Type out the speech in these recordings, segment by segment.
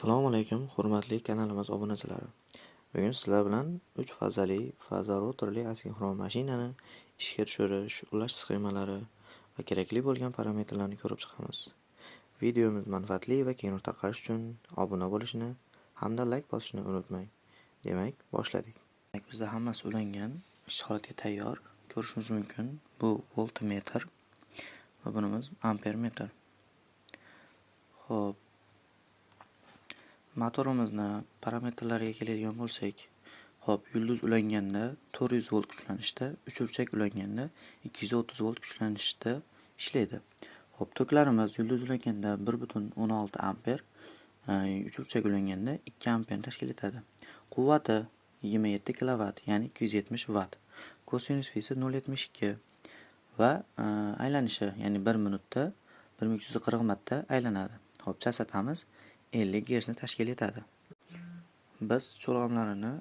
Assalomu alaykum, hurmatli kanalimiz obunachilari. Bugun sizlar bilan 3 fazali faza-rotorli asinxron mashinani ishga tushirish, ulash sxemalari va kerakli bo'lgan parametrlarni ko'rib chiqamiz. Videomiz manfaatli va keng tarqalish uchun obuna bo'lishni hamda like bosishni unutmang. Demak, boshladik. Bizda hammasi ulangan, ish holatiga tayyor. Ko'rishingiz mumkin. Bu voltmetr va bunimiz ampermetr. Xo'p, motorimizni parametrlariga keladigan bo'lsak, yulduz ulanganda 400 volt kuchlanishda, uchburchak ulanganda 230 volt kuchlanishda ishlaydi. Toklarimiz yulduz ulanganda 1.16 amper, uchburchak ulanganda 2 amper tashkil etadi. Quvvati 27 kilovatt, ya'ni 270 watt. Kosinus fisi 0.72 va aylanishi, ya'ni 1 minutda 1340 marta aylanadi. Chasatamiz 50 Hz ni tashkil etadi. Biz cho'lg'amlarini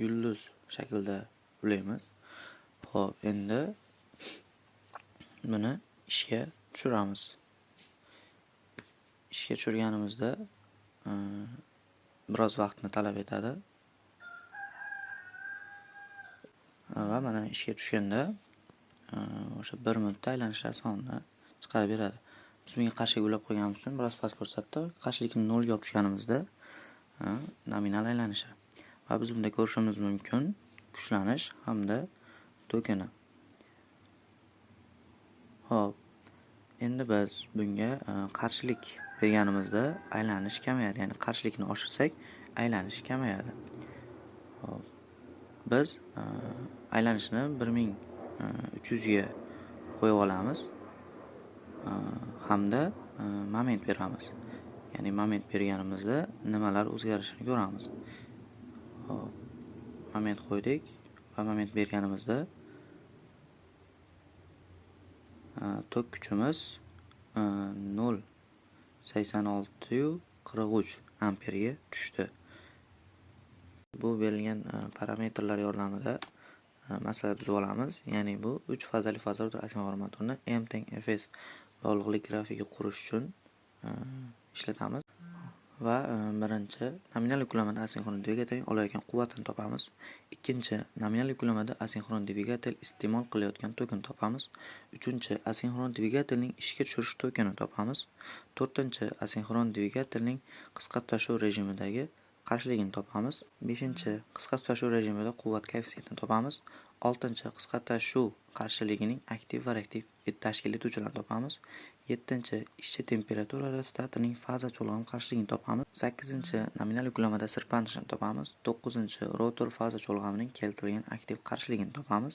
yulduz shaklida ulaymiz. Endi buni ishga tushiramiz. Ishga tushirganimizda biroz vaqtni talab etadi. Va mana ishga tushganda o'sha 1 minutda aylanishlar sonini chiqarib beradi. Biz bunga qarshilik ulab qo'yganimiz uchun biroz past ko'rsatdi. Qarshilikni 0 ga olib tushganimizda nominal aylanishi. Va biz bunda ko'rishimiz mumkin kuchlanish hamda tokini. Endi biz bunga qarshilik berganimizda aylanish kamayadi, ya'ni qarshilikni oshirsak aylanish kamayadi. Biz aylanishni 1300 ga qo'yib olamiz hamda moment beramiz. Ya'ni moment berganimizda nimalar o'zgarishini ko'ramiz. Moment qo'ydik va moment berganimizda tok kuchimiz 0.8643 amperga tushdi. Bu berilgan parametrlar yordamida masala tuzib olamiz. Ya'ni bu 3 fazali faza-rotor asinxron motorni M teng Fs bog'liqlik grafiki qurish uchun ishlatamiz. Va birinchi nominal yuklamada asinxron dvigatel olayotgan quvvatini topamiz. Ikkinchi nominal yuklamada asinxron dvigatel iste'mol qilayotgan tokini topamiz. Uchinchi asinxron dvigatelning ishga tushirish tokini topamiz. To'rtinchi asinxron dvigatelning qisqa tutashuv rejimidagi qarshiligini topamiz. Beshinchi qisqa tutashuv rejimida quvvat koeffitsiyentini topamiz. Oltinchi qisqa tutashuv qarshiligining aktiv va reaktiv tashkil etuvchilarini topamiz. Yettinchi ishchi temperaturada statorning faza cho'lg'am qarshiligini topamiz. Sakkizinchi nominal yuklamada sirpanishini topamiz. To'qqizinchi rotor faza cho'lg'amining keltirilgan aktiv qarshiligini topamiz.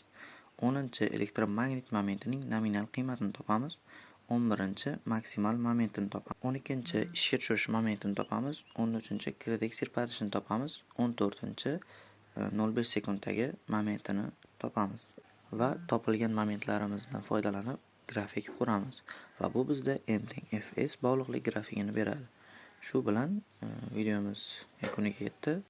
10-chi elektromagnet momentining nominal qiymatini topamiz. 11-chi maksimal momentini topamiz. 12-chi ishga tushirish momentini topamiz. 13-chi kritik sirpanishini topamiz. 14-chi 0.5 sekunddagi momentini topamiz. Va topilgan momentlarimizdan foydalanib grafik quramiz. Va bu bizda M teng Fs bog'liqlik grafikini beradi. Shu bilan videomiz yakuniga yetdi.